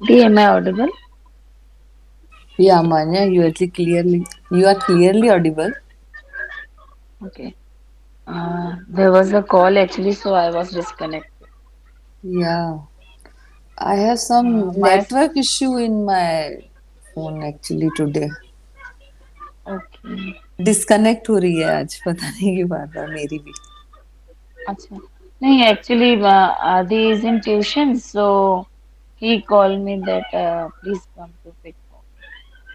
D, am I audible? Yeah, Manya, you are clearly audible. Okay. There was a call actually, so I was disconnected. Yeah, I have some My network issue in my phone actually today. okay. Disconnect हो रही है आज पता नहीं क्यों बार बार मेरी भी. अच्छा. नहीं, actually, Adi is in tuition, so he called me that please come to pick up.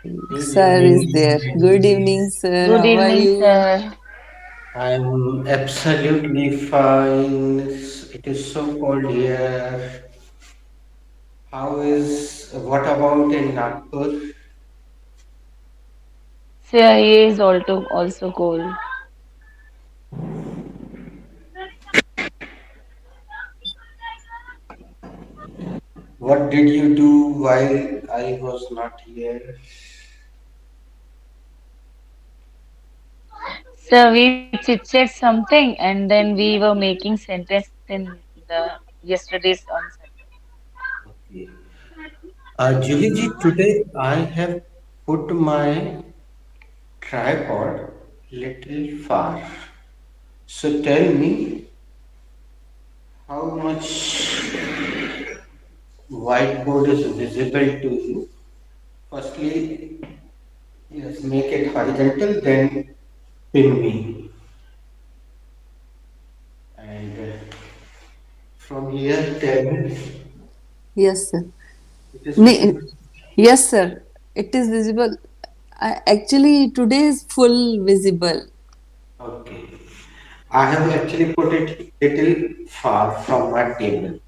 Good Sir is there. Good evening. evening, sir. Good How are evening, you? sir. I'm absolutely fine. It is so cold here. What about in Nagpur? Sir, he is also cold. What did you do while I was not here? So we chit-chat something and then we were making sentence in the yesterday's answer. Okay. Juhi ji, today I have put my tripod little far. So tell me how much whiteboard is visible to you. Firstly, yes, make it horizontal, then pin me. And from here, tell me Yes, sir. it is Ne- visible. yes, sir. It is visible. Actually, today is full visible. Okay. I have actually put it little far from my table.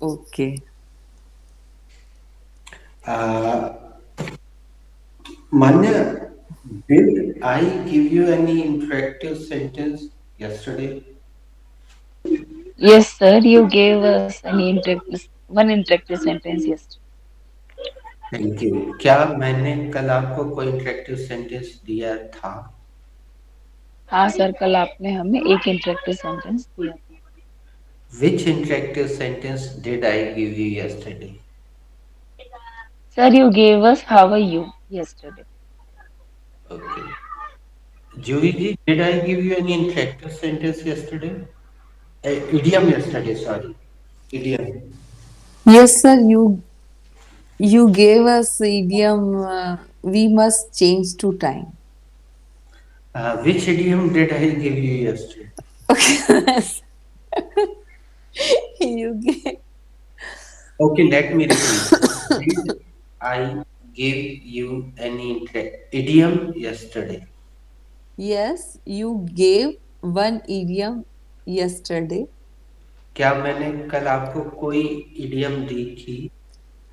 Okay. Uh, Manya, did I give you any interactive sentence yesterday? Yes, sir, you gave us one interactive sentence yesterday. Thank you. क्या मैंने कल आपको कोई interactive sentence दिया था? हाँ sir, कल आपने हमें एक इंटरेक्टिव सेंटेंस दिया था. Which interactive sentence did I give you yesterday? Sir, you gave us how are you yesterday. Okay. Juhi ji, did I give you any interactive sentence yesterday? Idiom yesterday, sorry. Idiom. Yes, sir. You gave us idiom. We must change to time. Which idiom did I give you yesterday? Okay. you gave. Okay, let me repeat. Did I give you any idiom yesterday? Yes, you gave one idiom yesterday. क्या मैंने कल आपको कोई idiom दी थी?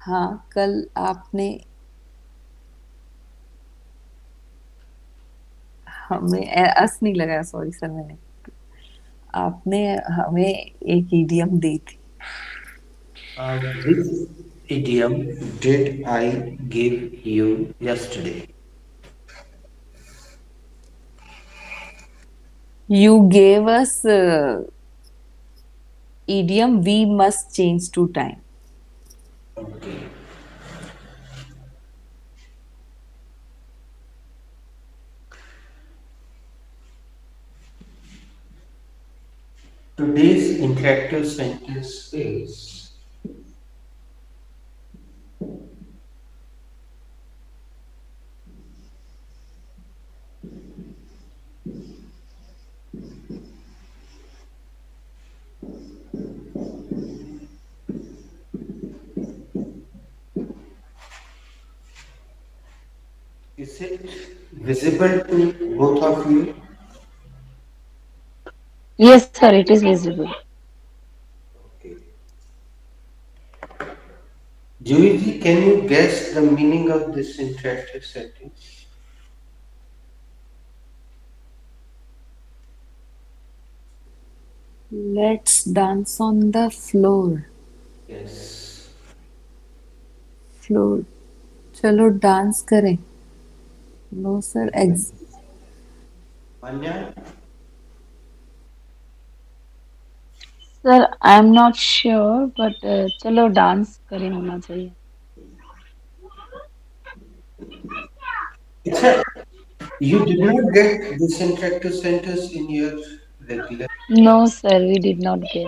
हाँ, कल आपने हमें अस नहीं लगाया, सॉरी सर. आपने हमें एक इडियम दी थी. Which idiom did I give you yesterday? You gave us idiom we must change to time. Okay. Today's interactive sentence is Is it visible to both of you? Yes, sir, it is visible. Okay. Juiji, can you guess the meaning of this interactive sentence? Let's dance on the floor. Yes. Floor. चलो dance करें. No sir. Manya, sir I am not sure but चलो dance करें होना चाहिए. it's a, you did not get this interactive centers in your regular. No sir, we did not get.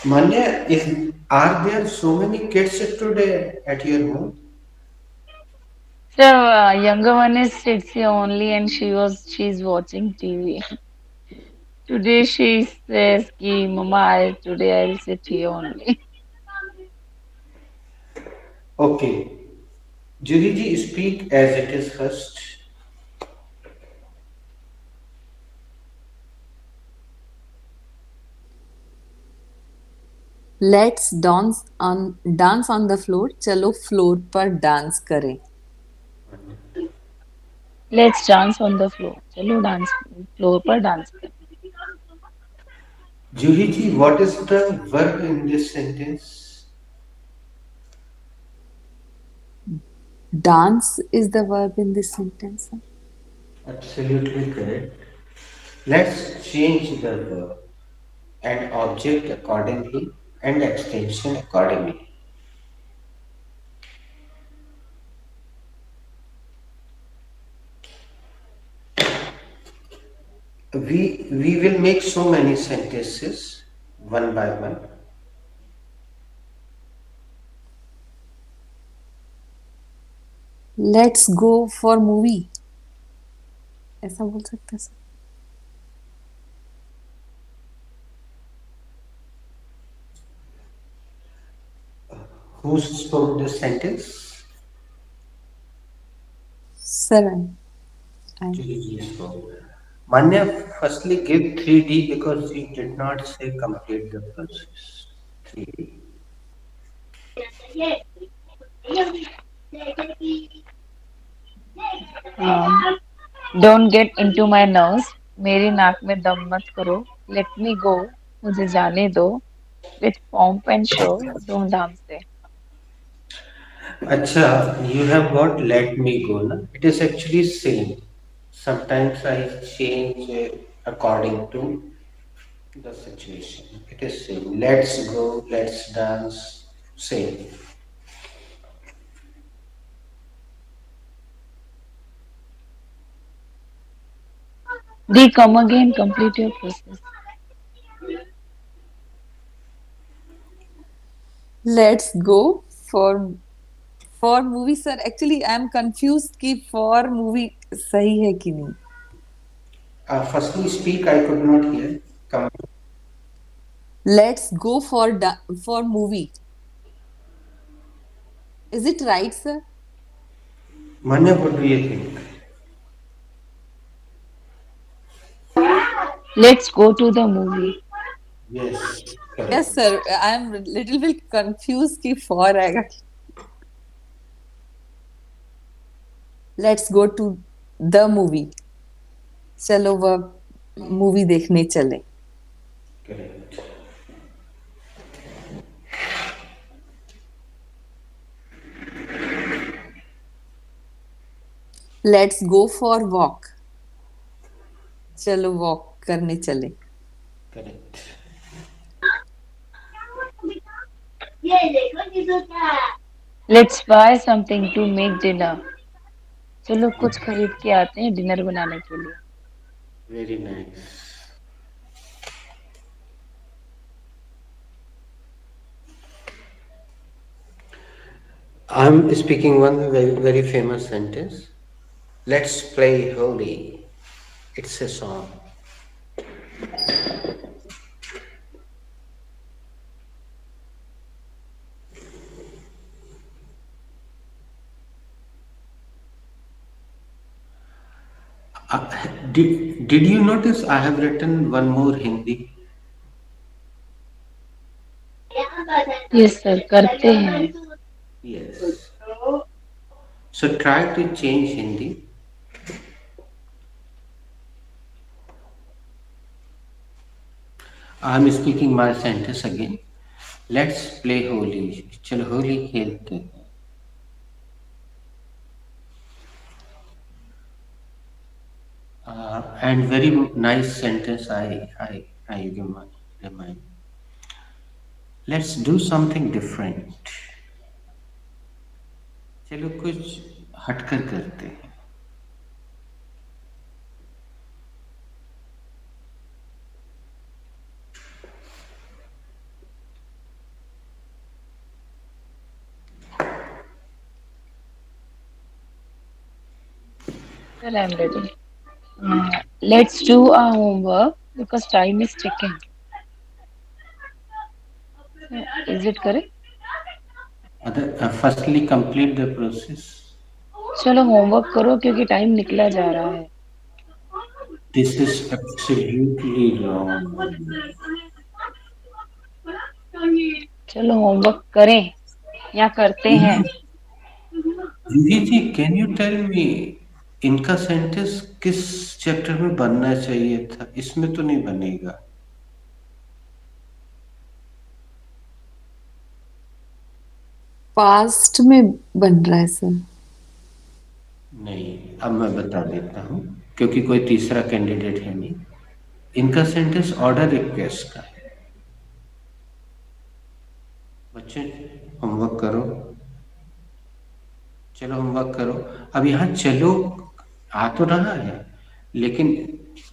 Manya, are there so many kids today at your home? So younger one is sits here only and she's watching TV. Today she says ki mama today I'll sit here only. Okay, Juhiji, speak as it is first. Let's dance on the floor, चलो floor पर dance करें. Let's dance on the floor. चलो dance floor पर dance करें. Juhiji, what is the verb in this sentence? Dance is the verb in this sentence. Absolutely correct. Let's change the verb and object accordingly and extension accordingly. We will make so many sentences one by one. Let's go for movie, ऐसा बोल सकते हैं sir. Who spoke this sentence? Sir I. Juhiji spoke. Manya, firstly give 3D because you did not say complete the process. 3D. Um, don't get into my nerves. मेरी नाक में दम मत करो. Let me go. मुझे जाने दो. With pomp and show, धूमधाम से. Acha, you have got let me go, na? It is actually same. Sometimes I change according to the situation. It is same. Let's go, let's dance, same. They come again. Complete your process. Let's go for for movie. Sir actually I am confuse कि for movie सही है कि नहीं. Firstly, speak, I could not hear. Come. Let's go for movie, is it right sir? Manya, what do you think? Let's go to the movie. Yes, correct. Yes sir, I am little bit confuse कि for आएगा. Let's go to the movie, चलो वह movie देखने चले. Correct. Let's go for walk, चलो walk करने चले. Correct. Let's buy something to make dinner. चलो कुछ खरीद के आते हैं डिनर बनाने के लिए. Very nice. I'm speaking one very, very famous sentence. Let's play holy. It's a song. Uh, did you notice I have written one more Hindi? Yes sir, करते हैं. Yes. So try to change Hindi. I'm speaking my sentence again. Let's play Holi. चलो होली खेलते हैं. and very nice sentence I remind. Let's do something different. चलो कुछ हटकर करते हैं. Well, I'm ready. Let's do our homework because time is ticking. Is it correct? Firstly, complete the process. चलो homework करो क्योंकि टाइम निकला जा रहा है. This is absolutely wrong. चलो होमवर्क करें या करते हैं. जूही जी, कैन यू टेल मी इनका सेंटेंस किस चैप्टर में बनना चाहिए था? इसमें तो नहीं बनेगा. पास्ट में बन रहा है सर. नहीं, अब मैं बता देता हूँ क्योंकि कोई तीसरा कैंडिडेट है नहीं. इनका सेंटेंस ऑर्डर रिक्वेस्ट का है. बच्चे होमवर्क करो. चलो होमवर्क करो. अब यहाँ चलो आ तो रहा है लेकिन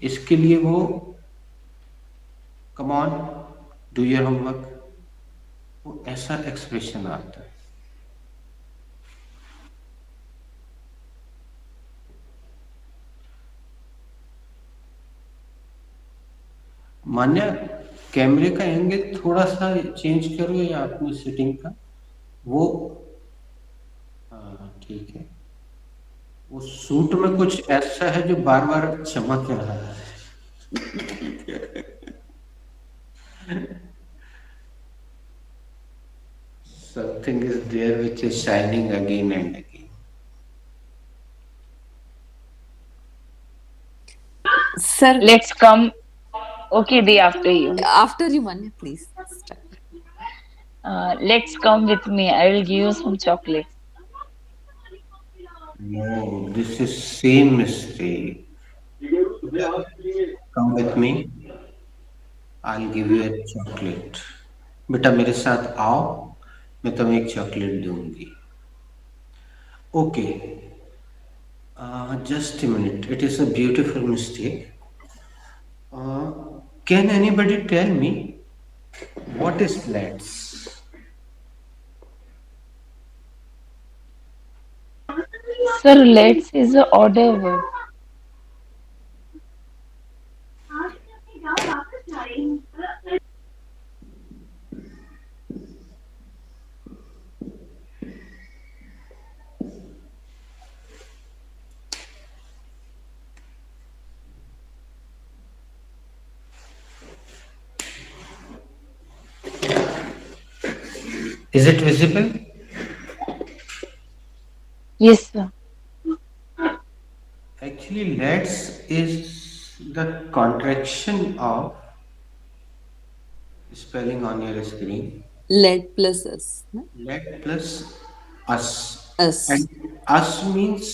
इसके लिए वो come on do your homework, वो ऐसा एक्सप्रेशन आता है. मान्या, कैमरे का एंगल थोड़ा सा चेंज करो या अपनी सेटिंग का. वो हाँ ठीक है. वो सूट में कुछ ऐसा है जो बार बार चमक रहा है. Something is there which is shining again and again. Sir, Let's come. Okay, day after you. after you, Manya, please start. Let's come with me. I will give you some chocolates. No, this is same mistake. Come with me. I'll give you a chocolate. बेटा मेरे साथ आओ, मैं तुम्हें एक chocolate दूंगी. Okay, just a minute. It is a beautiful mistake. Uh, can anybody tell me what is let's? Sir, let's is a order word. Is it visible? Yes, sir. Actually, let's is the contraction of spelling on your screen. Let plus us. No? Let plus us. Us. And us means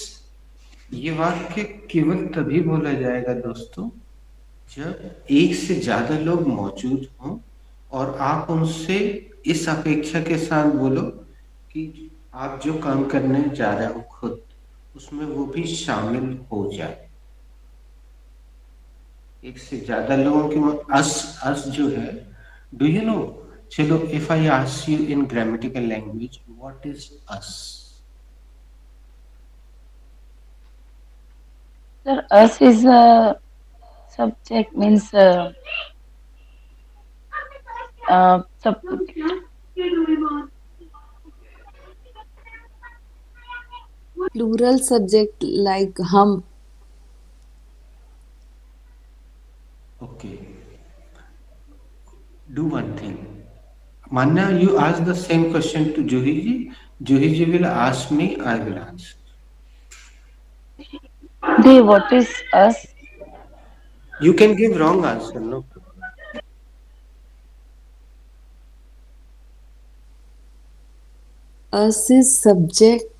ये वाक्य केवल तभी बोला जाएगा दोस्तों जब एक से ज्यादा लोग मौजूद हों और आप उनसे इस अपेक्षा के साथ बोलो कि आप जो काम करने जा रहे हो खुद उसमें वो भी शामिल हो जाए. एक से ज्यादा लोगों की अस जो है, डू यू नो, चलो if I ask you in grammatical language what is us? Sir, us is a subject means sub Plural subject like hum. Okay, do one thing. Manna, you ask the same question to Juhi ji. Juhi ji will ask me, I will answer. they what is us? You can give wrong answer, no? Us is subject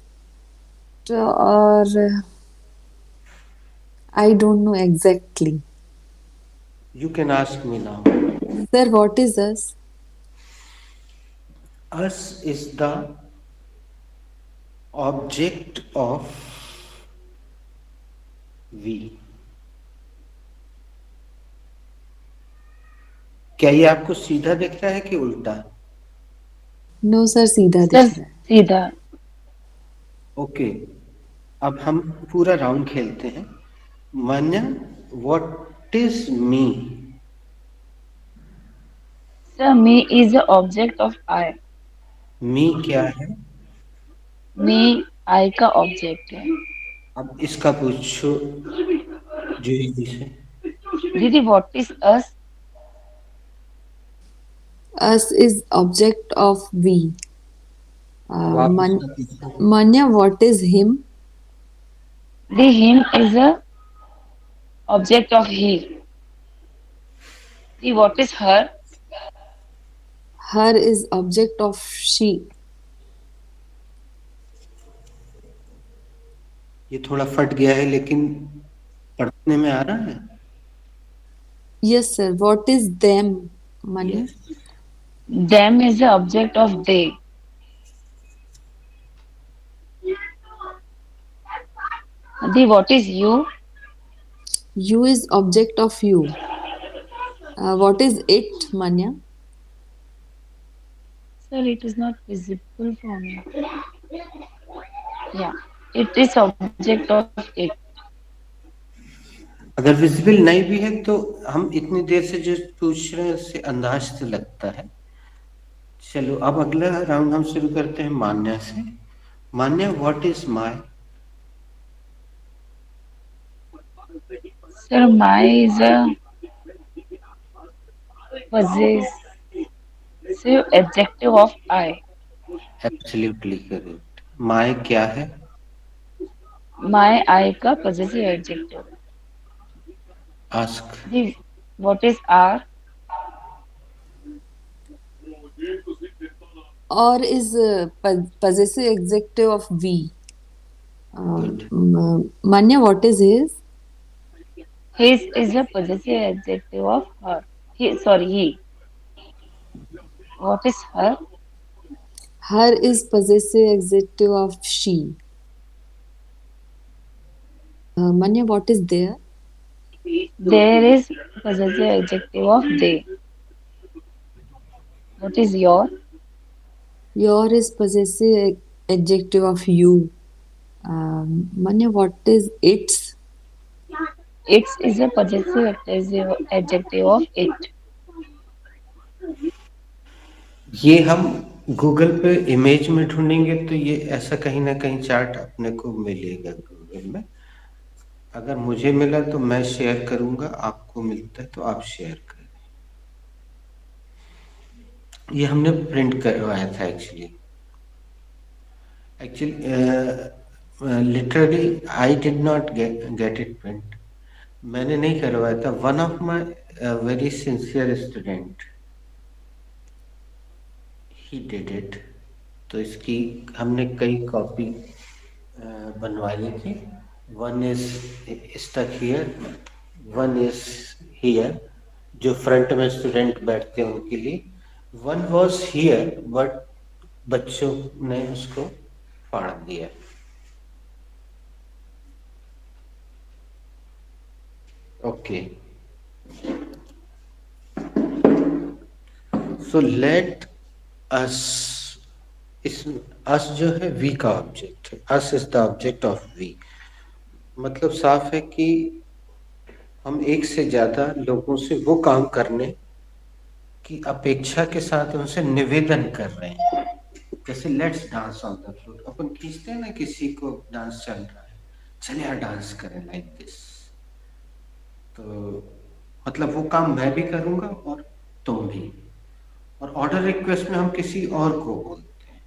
or I don't know exactly. You can ask me now. Sir, what is us? Us is the object of we. क्या ये आपको सीधा दिख रहा है कि उल्टा? No, sir, सीधा Sir, दिख रहा है. सीधा. ओके, अब हम पूरा राउंड खेलते हैं. Manya, what is me? Sir, me is the object of I. Me क्या है? Me I का object है. अब इसका पूछो जूही जी से. दीदी, what is us? Us is object of we. अब आप इसका पूछो. Manya, what is him? The him is a object of he. The what is her? Her is object of she. ये थोड़ा फट गया है लेकिन पढ़ने में आ रहा है. Yes, sir. What is them? Manya? Yes. Them is the object of they. The what is you? You is object of you. What is it, Manya? Sir, it is not visible for me. Yeah, it is object of it. अगर visible नहीं भी है तो हम इतनी देर से जो पूछ रहे हैं उससे अंदाज से लगता है. चलो, अब अगला राउंड हम शुरू करते हैं मान्या से. Manya, what is my? Sir, my is a possessive adjective of I. Absolutely correct. My क्या है? My I का possessive adjective. Ask. The what is R? Or is possessive adjective of we. Good. Manya, what is his? His is a possessive adjective of her. He, sorry, he. What is her? Her is possessive adjective of she. Manya, what is there? There is possessive adjective of they. What is your? Your is possessive adjective of you. Manya, what is its? Its is a possessive adjective of it. ये हम Google पे image में ढूंढेंगे तो ये ऐसा कहीं ना कहीं चार्ट अपने को मिलेगा गूगल में. अगर मुझे मिला तो मैं शेयर करूंगा, आपको मिलता है तो आप शेयर करें. ये हमने प्रिंट करवाया था actually. Literally I did not get it print. मैंने नहीं करवाया था. One of my very sincere student, he did it. तो इसकी हमने कई कॉपी बनवा ली थी. One is stuck here, one is here, जो फ्रंट में स्टूडेंट बैठते हैं उनके लिए. वन वॉज हियर बट बच्चों ने उसको फाड़ दिया. Okay, so let us. इस अस जो है वी का ऑब्जेक्ट है. Us is the object of we. मतलब साफ है कि हम एक से ज्यादा लोगों से वो काम करने की अपेक्षा के साथ उनसे निवेदन कर रहे हैं. जैसे let's dance on the floor. अपन खींचते हैं ना, किसी को डांस चल रहा है, चले यार डांस करें लाइक दिस. तो मतलब वो काम मैं भी करूंगा और तुम भी. और ऑर्डर रिक्वेस्ट में हम किसी और को बोलते हैं,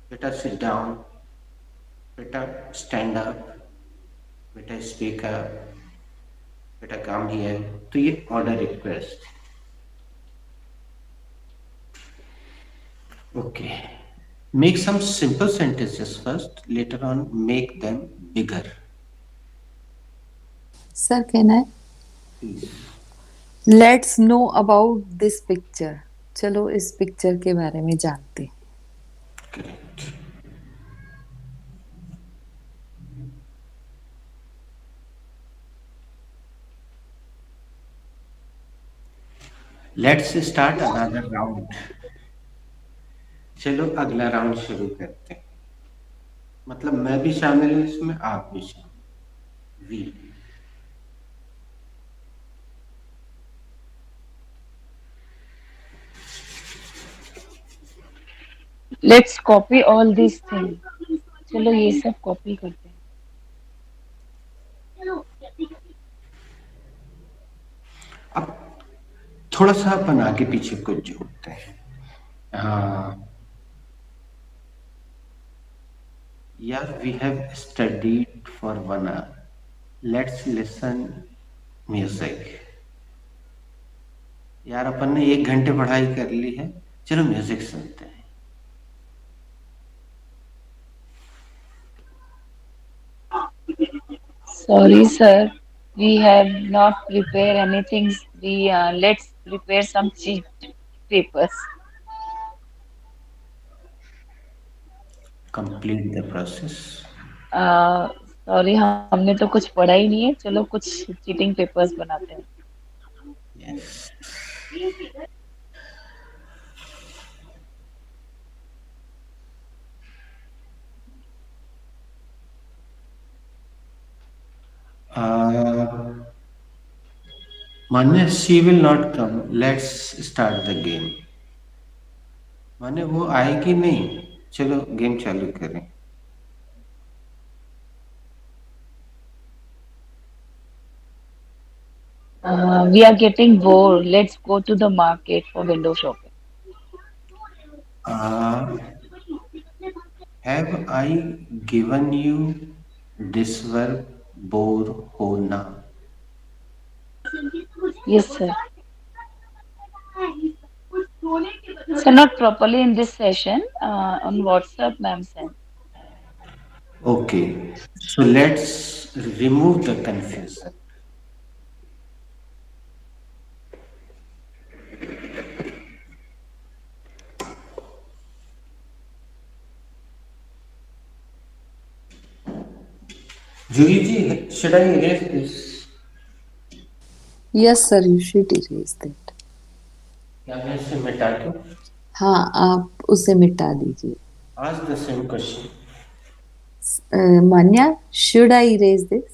बेटा सिट डाउन, बेटा स्टैंड अप, बेटा स्पीक अप, बेटा काम हियर. तो ये order request. Okay, make some simple sentences first, later on make them bigger. Sir कहना है please. Let's know about this picture. चलो इस पिक्चर के बारे में जानते हैं। Correct. Let's start another round. चलो अगला राउंड शुरू करते हैं। मतलब मैं भी शामिल हूँ इसमें, आप भी शामिल। We. Let's copy all this thing. चलो ये सब कॉपी करते हैं। अब थोड़ा सा अपन आगे पीछे कुछ जोड़ते हैं। हाँ यार, we have studied for 1 hour, let's listen music. यार अपन ने 1 घंटे पढ़ाई कर ली है, चलो म्यूजिक सुनते हैं। Sorry, sir. We have not prepared anything. Let's prepare some cheat papers. Complete the process. Sorry, हमने तो कुछ पढ़ा ही नहीं है। चलो कुछ चीटिंग पेपर्स बनाते हैं। यस। मान्य she will not come, let's start the game. माने वो आएगी नहीं, चलो गेम चालू करें। We are getting bored. Let's go to the market for window shopping. Have I given you this verb, bore होना? Yes, sir. So not properly in this session. On WhatsApp, ma'am sent. Okay, so let's remove the confusion. Juhi ji, should I erase this? Yes sir, you should erase that. क्या मैं इसे मिटा दूं? हाँ, आप उसे मिटा दीजिए। Ask the same question. Manya, should I erase this?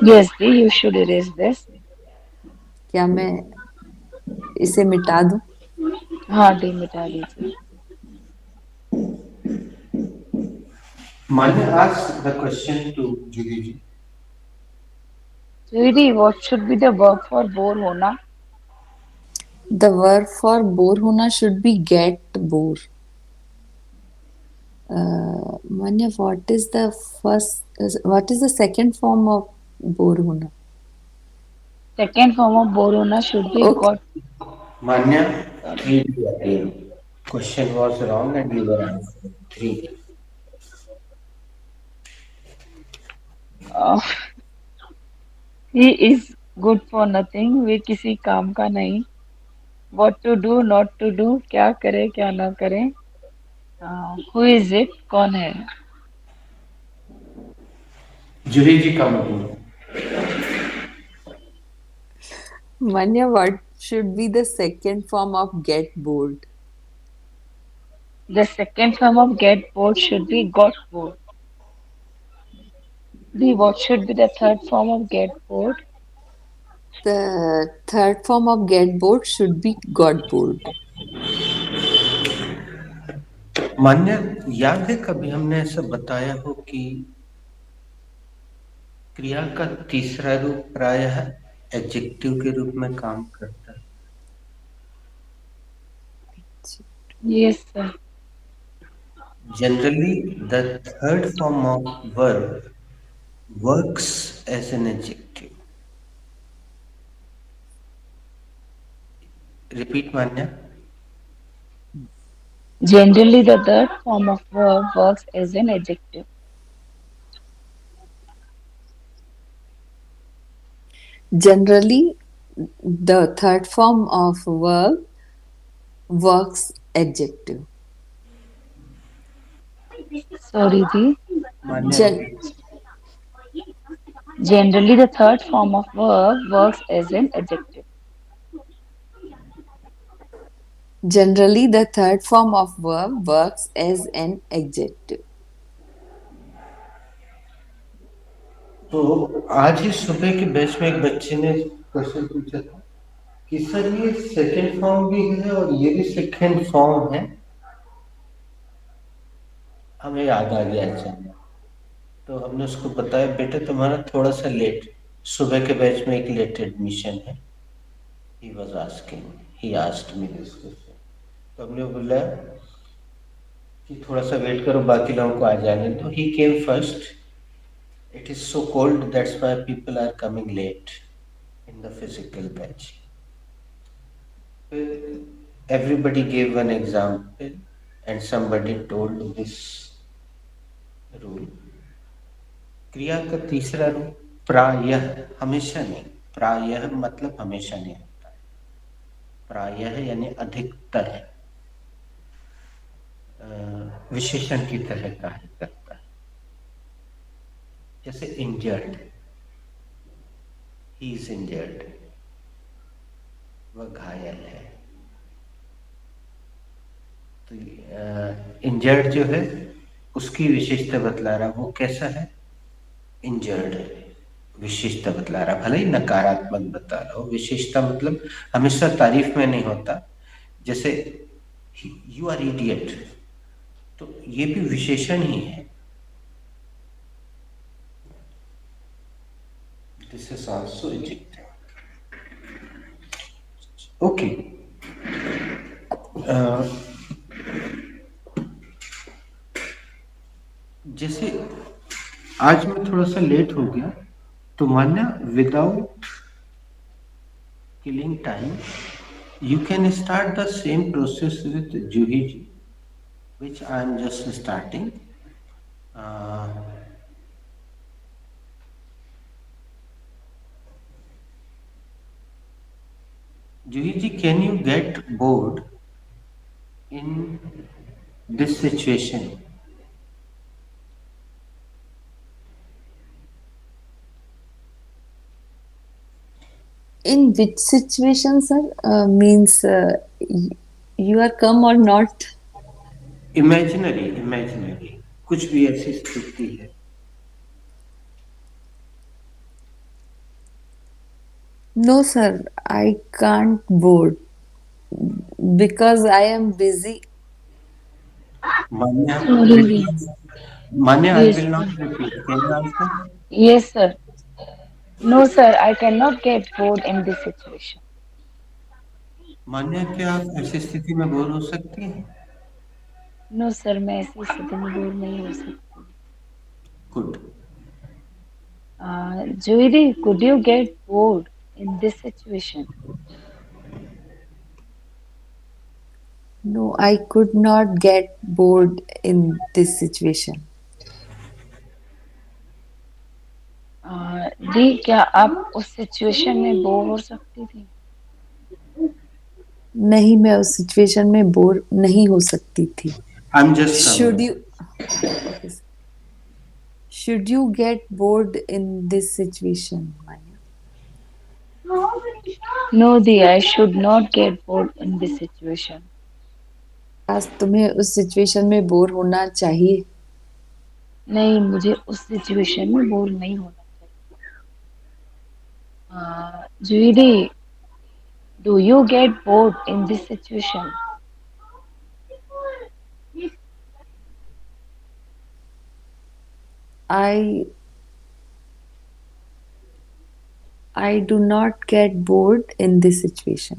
Yes, you should erase this. क्या मैं इसे मिटा दूं? हाँ, डी मिटा दीजिए। Manya, ask the question to Judy ji. Sweetie, what should be the verb for bore होना? The verb for bore होना should be get bore. Manya, what is the second form of bore होना? Second form of bore होना should be Okay. got. Manya, 3 again. Question was wrong and you were answering 3. Uh, he is good for nothing. वे किसी काम का नहीं. What to do, not to do. क्या करे, क्या ना करे. Who is it? कौन है? Judy ji, come again. Manya, what should be the second form of get bored? The second form of get bored should be got bored. The what should be the third form of get bored? The third form of get bored should be got bored. मान्य, याद है कभी हमने ऐसा बताया हो कि क्रिया का तीसरा रूप प्रायः एडजेक्टिव के रूप में काम करता है? Yes, sir. Generally, the third form of verb works as an adjective. Repeat, Manya. Generally, the third form of verb works as an adjective. Generally, the third form of verb works adjective. Sorry, Di. Manya Gen- repeat. Generally, the third form of verb works as an adjective. Generally, the third form of verb works as an adjective. तो आज ही सुबह के batch में एक बच्चे ने question पूछा था कि सर ये सेकंड फॉर्म भी है और ये भी सेकंड फॉर्म है। हमें याद आ गया अचानक, तो हमने उसको बताया बेटा तुम्हारा थोड़ा सा लेट, सुबह के बैच में एक लेट एडमिशन है। He was asking, he asked me this question. तो हमने बोला कि थोड़ा सा वेट करो, बाकी लोगों को आ जाने दो। He came first. It is so cold, that's why people are coming late in the physical batch. Everybody gave one example and somebody told this rule. क्रिया का तीसरा रूप प्रायः, हमेशा नहीं। प्रायः मतलब हमेशा नहीं होता है। प्रायः यानी अधिकतर है, विशेषण की तरह कार्य करता है। जैसे इंजर्ड, ही इज इंजर्ड, वह घायल है। तो इंजर्ड जो है उसकी विशेषता बतला रहा, वो कैसा है, इंजर्ड है। विशेषता बतला रहा, भले ही नकारात्मक बता रहा हो, विशेषता मतलब हमेशा तारीफ में नहीं होता। जैसे यू आर इडियट, तो ये भी विशेषण ही है। This is also adjective. Okay, जैसे आज मैं थोड़ा सा लेट हो गया, तो मान्या without killing time, you can start the same process with Juhi ji, which I am just starting. Uh, Juhi ji, can you get bored in this situation? In which situation, sir? Means you are come or not? Imaginary, imaginary. कुछ भी ऐसी स्थिति है। No, sir. I can't board because I am busy. Manya Sorry, will Di. not, Manya, I Yes, will not sir. repeat. Can you answer? Yes, sir. No, sir, I cannot get bored in this situation. मान्या, क्या आप ऐसी स्थिति में bore हो सकती हैं? No, sir, मैं ऐसी स्थिति में बोर नहीं हो सकती। Good. Judy, could you get bored in this situation? No, I could not get bored in this situation. दी, क्या आप उस सिचुएशन में बोर हो सकती थी? नहीं, मैं उस सिचुएशन में बोर नहीं हो सकती थी. I am just Should coming. you? Okay. Should you get bored in this situation, Manya? No, the, I should not get bored in this situation. आज तुम्हें उस सिचुएशन में बोर होना चाहिए. नहीं, मुझे उस सिचुएशन में बोर नहीं होना चाहिए। Judy, do you get bored in this situation? I I do not get bored in this situation.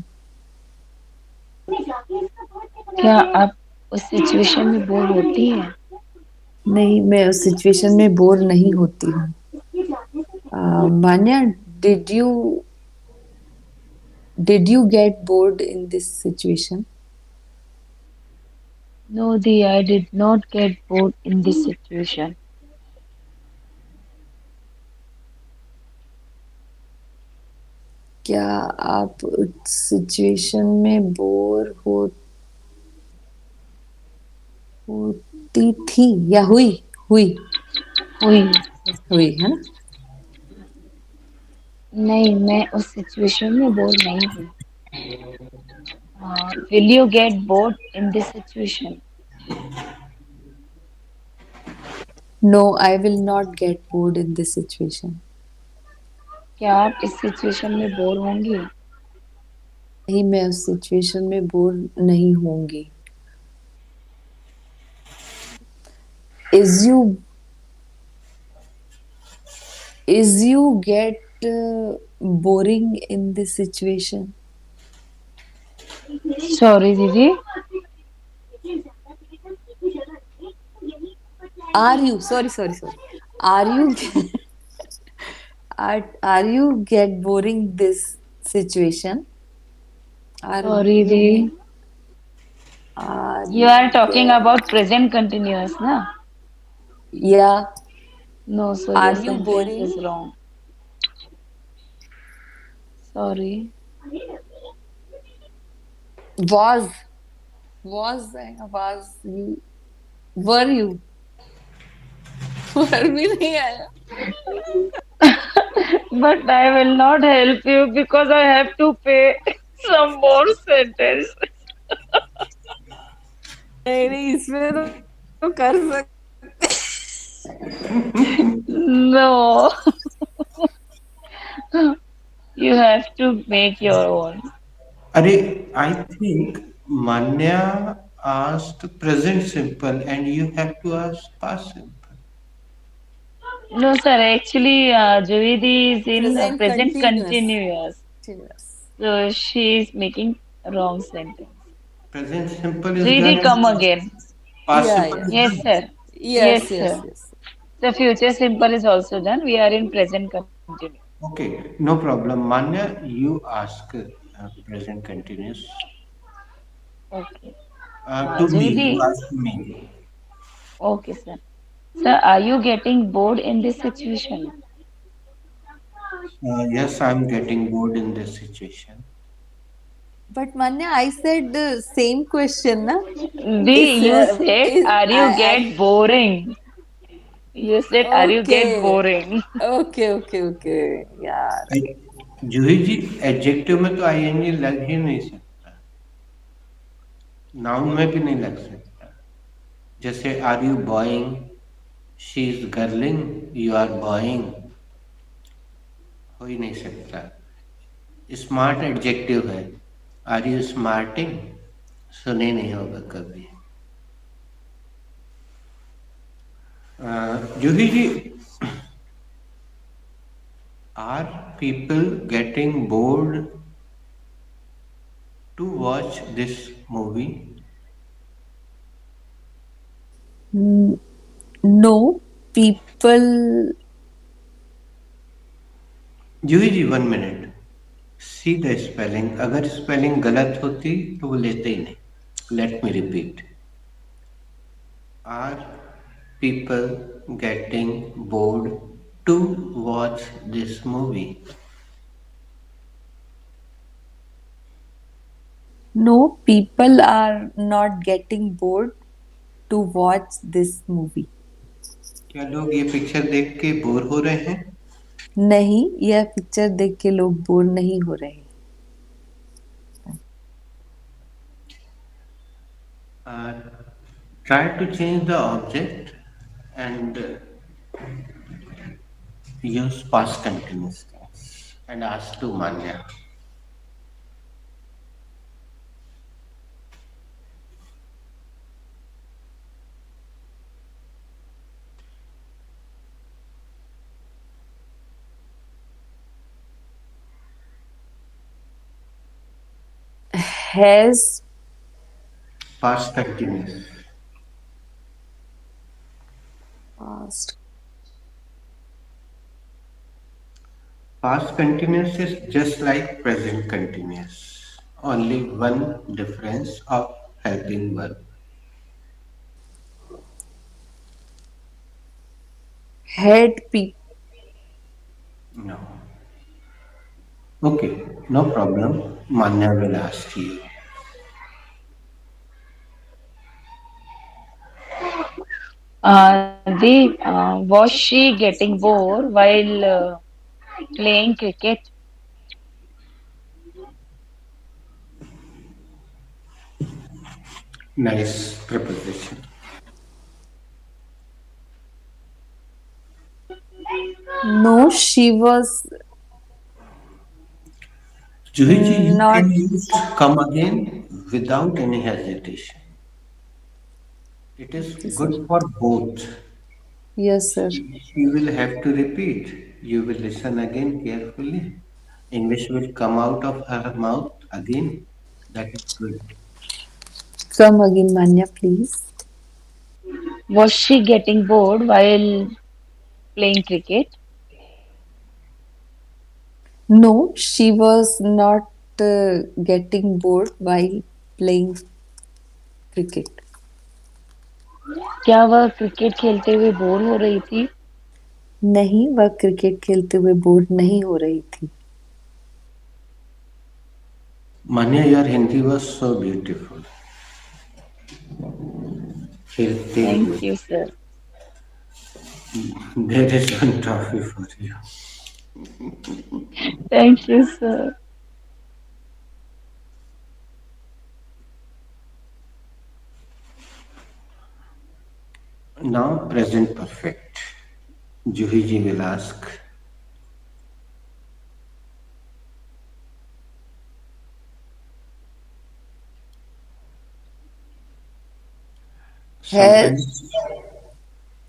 क्या आप उस सिचुएशन में बोर होती हैं? नहीं, मैं उस सिचुएशन में बोर नहीं होती हूँ. Manya, did you get bored in this situation? No, the, I did not get bored in this situation. क्या आप उस सिचुएशन में बोर होती थी या हुई? हुई। हुई। हुई है ना? नहीं, मैं उस सिचुएशन में बोर नहीं हुई। Will you get bored in this situation? No, I will not get bored in this situation. क्या आप इस सिचुएशन में बोर होंगी? नहीं, मैं उस सिचुएशन में बोर नहीं होंगी। Is you is you get boring in this situation? Sorry दीदी। Are you, sorry sorry sorry, are you are you get boring this situation? Are sorry दी। You are You you are talking get about present continuous, na? या No, so your are you sentence boring? is wrong. Sorry. was was you, were you? Were भी नहीं आया। But I will not help you because I have to pay some more sentence. नहीं नहीं, इसमें तो कर सकते। No, you have to make your own. Are I think Manya asked present simple and you have to ask past simple. No, sir. Actually, Juvidi is in present present continuous. continuous. Continuous. So she is making wrong sentence. Present simple is done Juvidi, and come again. past या simple या, is Yes, done. sir. Yes Yes, yes sir. Yes. The future simple is also done. We are in present continuous. Okay, no problem. Manya, you ask present continuous. Okay. To me, you Juvidi. ask me. Okay, sir. Sir, are you getting bored in this situation? Yes, I'm getting bored in this situation. But Manya, I said same question ना? इस You said, इस are you I get boring? You said, are you okay get boring? Okay okay okay यार। जूही जी, adjective में तो ING लग ही नहीं सकता, noun में भी नहीं लग सकता। जैसे are you boying, she is girling, you are boying, हो ही नहीं सकता। स्मार्ट एडजेक्टिव है, आर यू स्मार्टिंग, सुने नहीं होगा कभी। Juhi ji, are people getting bored to watch this movie? No people. Juhi ji, 1 minute. See the spelling, अगर स्पेलिंग गलत होती तो वो लेते ही नहीं। Let me repeat, are people getting bored to watch this movie? No people are not getting bored to watch this movie. क्या लोग ये पिक्चर देख के बोर हो रहे हैं? नहीं, यह पिक्चर देख के लोग बोर नहीं हो रहे। Try to change the object and use past continuous tense and ask to Manya. Has Past continuous. Past. Past continuous is just like present continuous. Only one difference of helping verb. Had P No. Okay, no problem. Manya will ask you. Was she getting bored while playing cricket? Nice preposition. No, she was Juhiji, you not. can use come again without any hesitation. It is Okay, sir. good for both. Yes, sir. She will have to repeat. You will listen again carefully. English will come out of her mouth again. That is good. Come again, Manya, please. Was she getting bored while playing cricket? No, she was not getting bored while playing cricket. क्या वह cricket खेलते हुए bore हो रही थी? नहीं, वह cricket खेलते हुए बोर नहीं हो रही थी. Manya, your Hindi was so beautiful. खेलते Thank हुए. you, sir. There is one trophy for you. Thank you, sir. Now, present perfect. Juhiji will ask. Has Sometimes,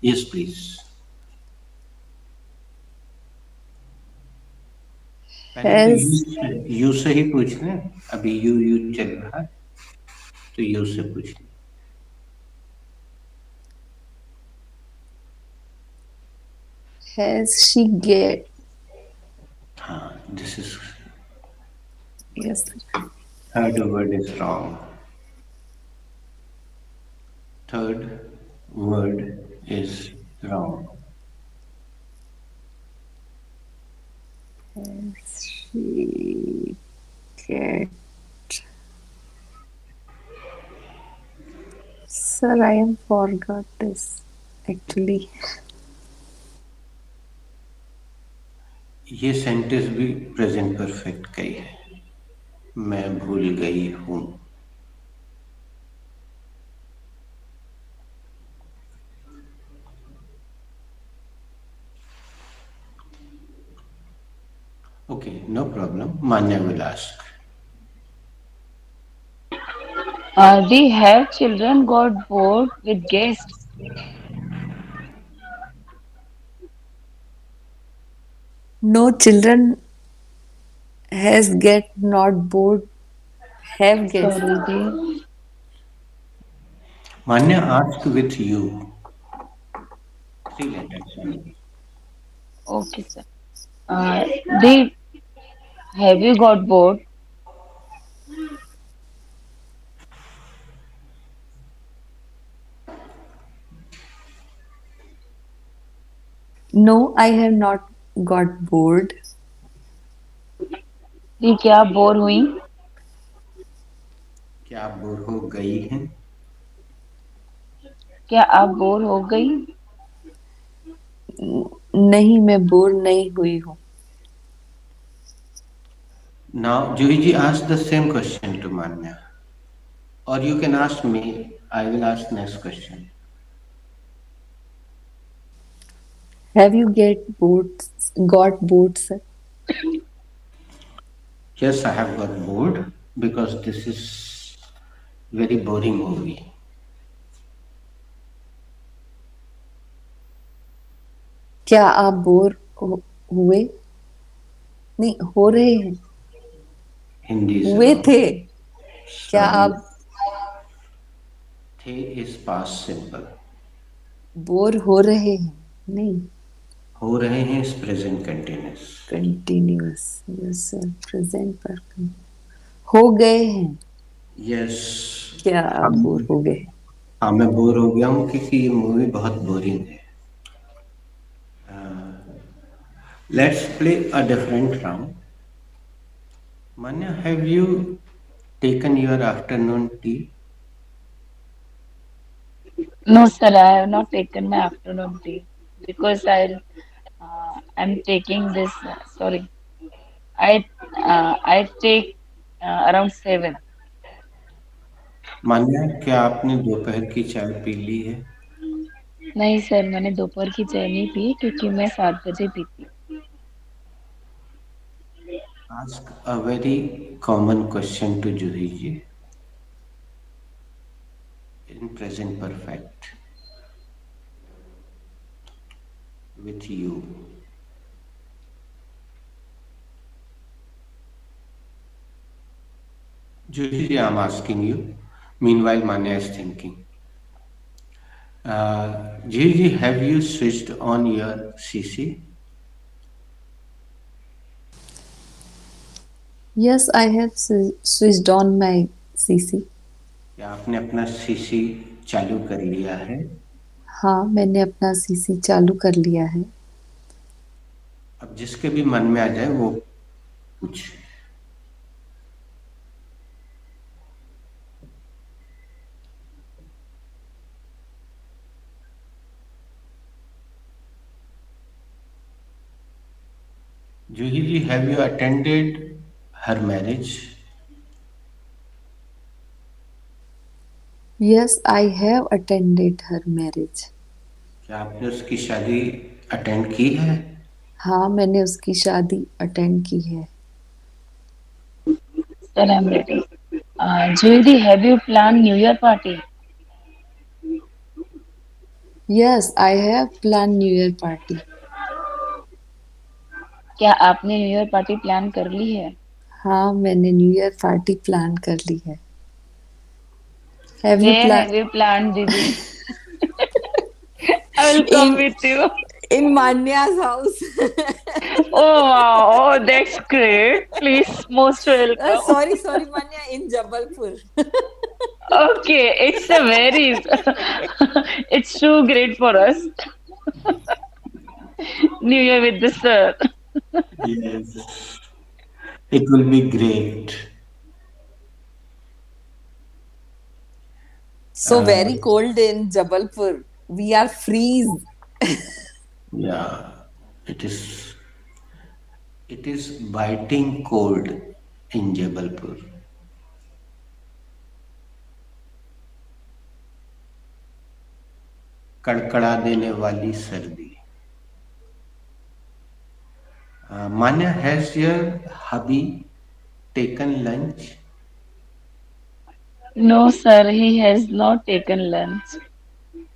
yes, please. पहले तो has यू से ही पूछना है. अभी यू चल रहा है तो यू से पूछना. has she get? हाँ, this is Yes. third word is wrong. Third word is wrong. Has she get? Sir, I am forgot this actually. ये सेंटेंस भी प्रेजेंट परफेक्ट का ही है. मैं भूल गई हूँ. Okay, no problem. Manya will ask. They have children got bored with guests. No children has get not bored have guessed. Sorry, they. Manya asked with you. Three letters only. Okay, sir. Uh, they have you got bored? No, I have not got bored. दी क्या bore हुई? क्या आप bore हो गई हैं? क्या आप bore हो गई? नहीं, मैं बोर नहीं हुई हूँ. Now, Juhiji asked the same question to Manya. Or you can ask me. I will ask next question. Have you get bored? Got bored, sir? Yes, I have got bored because this is very boring movie. क्या आप bore हुए? नहीं, हो रहे हैं. Hindi is हुए wrong. थे. क्या Sorry. आप The is past simple. Bore हो रहे हैं? नहीं. हो रहे हैं is present continuous. Continuous. Yes sir. Present पर हो गए हैं. Yes. क्या आप बोर हो गए? हाँ, मैं बोर हो गया हूँ क्योंकि ये मूवी बहुत बोरिंग है. Let's play a different round. Manya, have you taken your afternoon tea? No, sir, I have not taken my afternoon tea because I'm taking this. Sorry, I take around 7. मान्या, क्या आपने दोपहर की चाय P ली है? नहीं sir, मैंने दोपहर की चाय नहीं पी क्योंकि मैं 7 बजे पीती हूँ। Ask a very common question to Juhiji in present perfect with you. Juhiji, I'm asking you. Meanwhile, Manya is thinking. Juhiji, have you switched on your CC? Yes, I have switched on my CC. क्या आपने अपना CC चालू कर लिया है? हाँ, मैंने अपना सीसी चालू कर लिया है। अब जिसके भी मन में आ जाए वो पूछ। Juhiji, have you attended her marriage? Yes, I have attended her marriage. क्या आपने उसकी शादी अटेंड की है? हाँ, मैंने उसकी शादी अटेंड की है। Sir, I'm ready. Judy, have you planned New Year party? Yes, I have planned New Year party. क्या आपने न्यू ईयर पार्टी प्लान कर ली है? हाँ, मैंने न्यू ईयर पार्टी प्लान कर ली है। Have you Where planned? have you planned, Didi? I will come in with you. in Manya's house? Oh wow, oh, that's great. Please, most welcome. Sorry, Manya, in Jabalpur. Okay, it's a very, it's too great for us. New Year with the sir. Yes. It will be great. So Uh, very cold in Jabalpur. We are freeze. yeah, it is. It is biting cold in Jabalpur. कड़कड़ा देने वाली सर्दी. Manya, has your hubby taken lunch? No, sir, he has not taken lunch.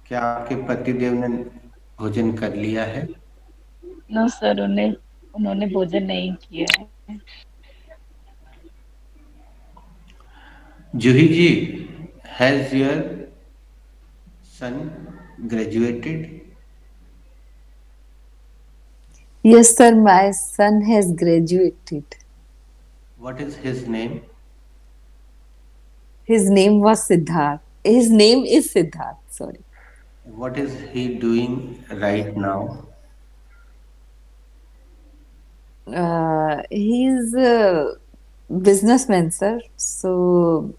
क्या आपके पतिदेव ने भोजन कर लिया है? No, sir, उन्होंने भोजन नहीं किया है. Juhi ji, has your son graduated? Yes, sir, my son has graduated. What is his name? His name was Siddharth. His name is Siddharth, sorry. What is he doing right now? He's a businessman, sir. So,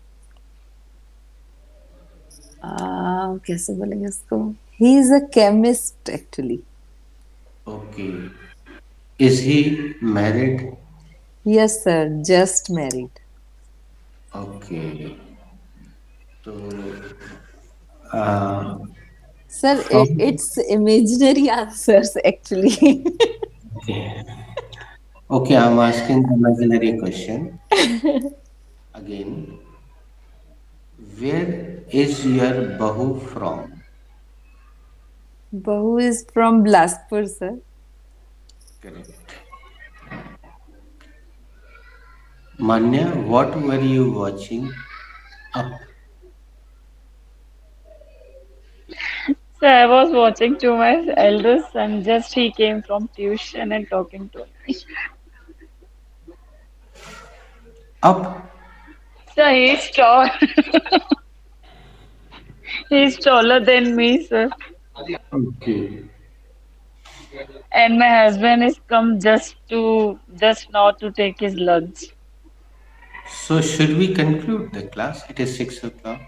कैसे बोलेंगे उसको? He is a chemist actually. Okay. Is he married? Yes, sir, just married. Okay. So, uh, Sir, from it's imaginary answers actually. okay. Okay, I'm asking the imaginary question again. Where is your bahu from? Bahu is from Bilaspur, sir. Correct. Manya, what were you watching? Up. So I was watching to my eldest son. Just he came from tuition and talking to me. Up. So he's tall. He's taller than me, sir. Okay. And my husband is come just now to take his lunch. So should we conclude the class? It is 6 o'clock.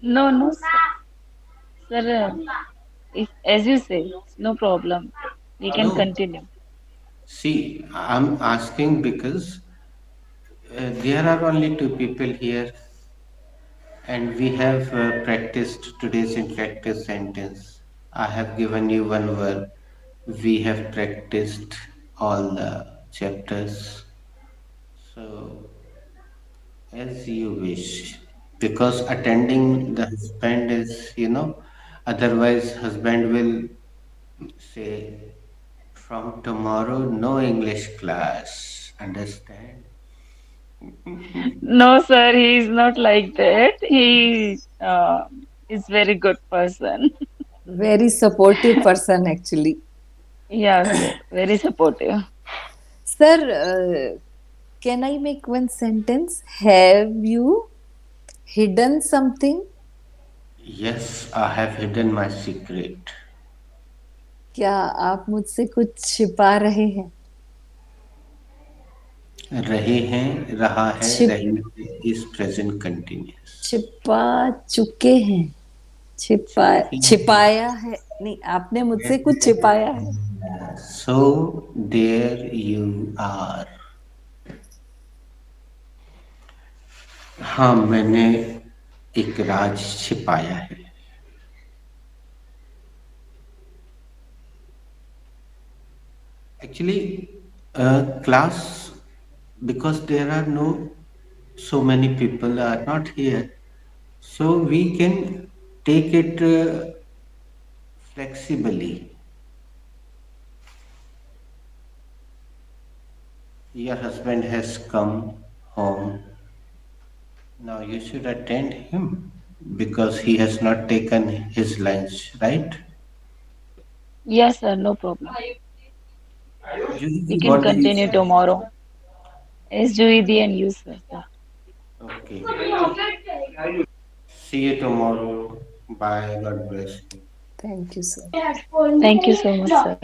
No, no, sir. If as you say, no problem. We can No. continue. See, I'm asking because there are only two people here, and we have practiced today's interactive sentence. I have given you one word. We have practiced all the chapters. So, as you wish. Because attending the husband is, otherwise, husband will say, from tomorrow, no English class. Understand? No, sir. He is not like that. He is very good person. Very supportive person, actually. Yeah, sir. Very supportive. Sir, can I make one sentence? Have you hidden something? Yes, I have hidden my secret. क्या आप मुझसे कुछ छिपा रहे हैं? रहे हैं, रहा है, छिप रही है is present continuous. छिपा चुके हैं. छिपाया है. नहीं, आपने मुझसे कुछ छिपाया है. So there you are. हाँ, मैंने एक राज छिपाया है. Actually, class, because there are so many people are not here, so we can take it flexibly. Your husband has come home. Now you should attend him because he has not taken his lunch, right? Yes, sir. No problem. We Usually, can what do you continue say? tomorrow. As Juidi and you, sir. Okay. See you tomorrow. Bye. God bless you. Thank you, sir. Thank you so much, sir.